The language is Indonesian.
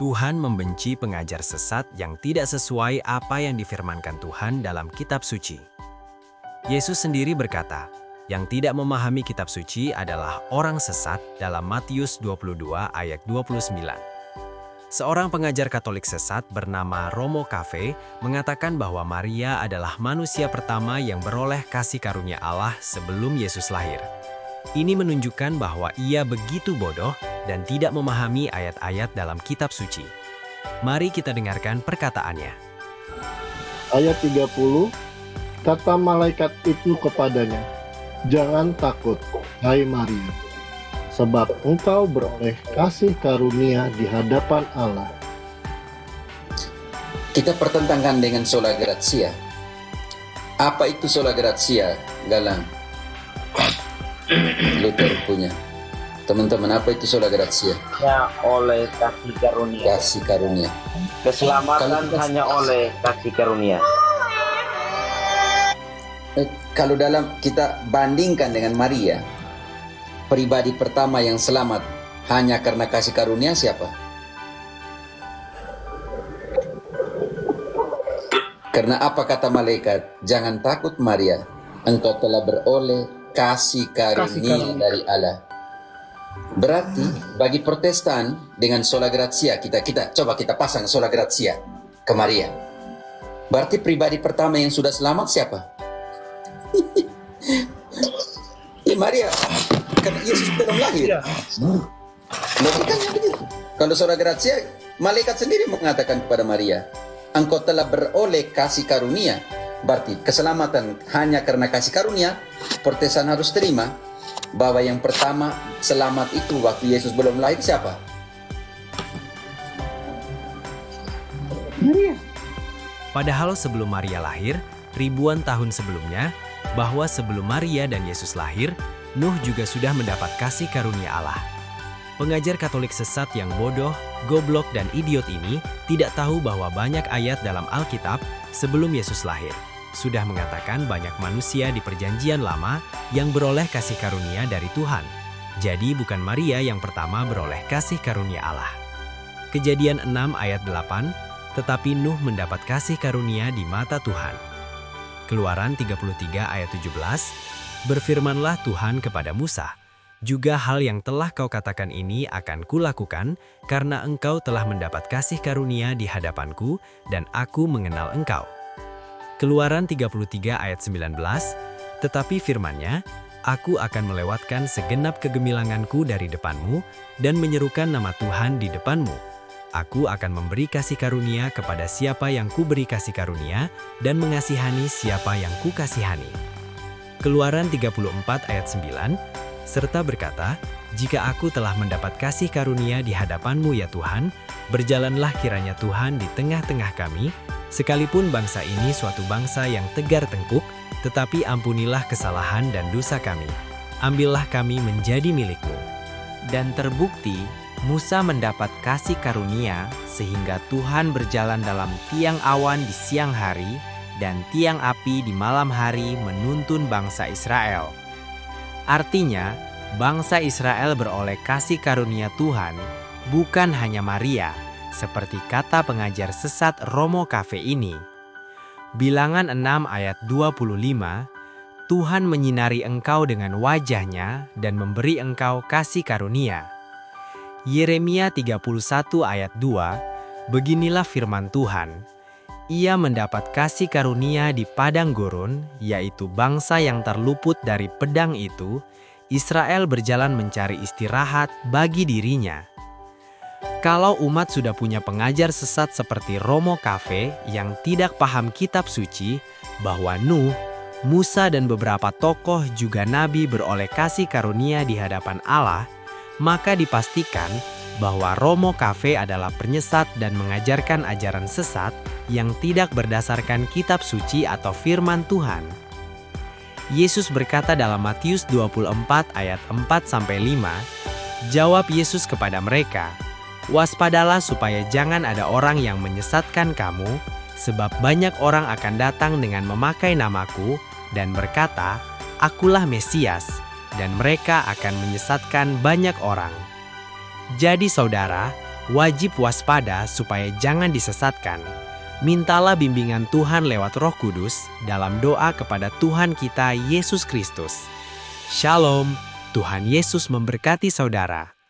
Tuhan membenci pengajar sesat yang tidak sesuai apa yang difirmankan Tuhan dalam kitab suci. Yesus sendiri berkata, yang tidak memahami kitab suci adalah orang sesat dalam Matius 22 ayat 29. Seorang pengajar Katolik sesat bernama Romo Cafe mengatakan bahwa Maria adalah manusia pertama yang beroleh kasih karunia Allah sebelum Yesus lahir. Ini menunjukkan bahwa ia begitu bodoh dan tidak memahami ayat-ayat dalam kitab suci. Mari kita dengarkan perkataannya. Ayat 30, kata malaikat itu kepadanya, "Jangan takut, hai Maria, sebab engkau beroleh kasih karunia di hadapan Allah." Kita pertentangkan dengan sola gratia. Apa itu sola gratia, Galang? Luther punya. Teman-teman, apa itu sola gratia? Ya, oleh kasih karunia. Kasih karunia. Keselamatan hanya oleh kasih karunia. Kalau dalam kita bandingkan dengan Maria, pribadi pertama yang selamat hanya karena kasih karunia siapa? Karena apa kata malaikat? Jangan takut Maria, engkau telah beroleh kasih karunia dari Allah. Berarti bagi Protestan dengan sola gratia kita coba kita pasang sola gratia ke Maria. Berarti pribadi pertama yang sudah selamat siapa? Ya Maria, karena Yesus belum lahir. Logikanya begitu. Kalau sola gratia, malaikat sendiri mengatakan kepada Maria, engkau telah beroleh kasih karunia. Berarti keselamatan hanya karena kasih karunia. Protestan harus terima bahwa yang pertama selamat itu waktu Yesus belum lahir siapa? Maria. Padahal sebelum Maria lahir, ribuan tahun sebelumnya, bahwa sebelum Maria dan Yesus lahir, Nuh juga sudah mendapat kasih karunia Allah. Pengajar Katolik sesat yang bodoh, goblok, dan idiot ini tidak tahu bahwa banyak ayat dalam Alkitab sebelum Yesus lahir sudah mengatakan banyak manusia di Perjanjian Lama yang beroleh kasih karunia dari Tuhan. Jadi bukan Maria yang pertama beroleh kasih karunia Allah. Kejadian 6 ayat 8, tetapi Nuh mendapat kasih karunia di mata Tuhan. Keluaran 33 ayat 17, berfirmanlah Tuhan kepada Musa, juga hal yang telah kau katakan ini akan kulakukan, karena engkau telah mendapat kasih karunia di hadapanku, dan aku mengenal engkau. Keluaran 33 ayat 19, tetapi firman-Nya, aku akan melewatkan segenap kegemilanganku dari depanmu, dan menyerukan nama Tuhan di depanmu. Aku akan memberi kasih karunia kepada siapa yang kuberi kasih karunia, dan mengasihani siapa yang kukasihani. Keluaran 34 ayat 9, serta berkata, jika aku telah mendapat kasih karunia di hadapanmu ya Tuhan, berjalanlah kiranya Tuhan di tengah-tengah kami, sekalipun bangsa ini suatu bangsa yang tegar tengkuk, tetapi ampunilah kesalahan dan dosa kami. Ambillah kami menjadi milik-Mu. Dan terbukti, Musa mendapat kasih karunia sehingga Tuhan berjalan dalam tiang awan di siang hari dan tiang api di malam hari menuntun bangsa Israel. Artinya, bangsa Israel beroleh kasih karunia Tuhan, bukan hanya Maria, seperti kata pengajar sesat Romo Cafe ini. Bilangan 6 ayat 25, Tuhan menyinari engkau dengan wajah-Nya dan memberi engkau kasih karunia. Yeremia 31 ayat 2, beginilah firman Tuhan, ia mendapat kasih karunia di padang gurun, yaitu bangsa yang terluput dari pedang itu, Israel berjalan mencari istirahat bagi dirinya. Kalau umat sudah punya pengajar sesat seperti Romo Cafe yang tidak paham kitab suci, bahwa Nuh, Musa dan beberapa tokoh juga nabi beroleh kasih karunia di hadapan Allah, maka dipastikan bahwa Romo Cafe adalah penyesat dan mengajarkan ajaran sesat yang tidak berdasarkan kitab suci atau firman Tuhan. Yesus berkata dalam Matius 24 ayat 4-5, jawab Yesus kepada mereka, waspadalah supaya jangan ada orang yang menyesatkan kamu, sebab banyak orang akan datang dengan memakai namaku dan berkata, akulah Mesias, dan mereka akan menyesatkan banyak orang. Jadi saudara, wajib waspada supaya jangan disesatkan. Mintalah bimbingan Tuhan lewat Roh Kudus dalam doa kepada Tuhan kita Yesus Kristus. Shalom, Tuhan Yesus memberkati saudara.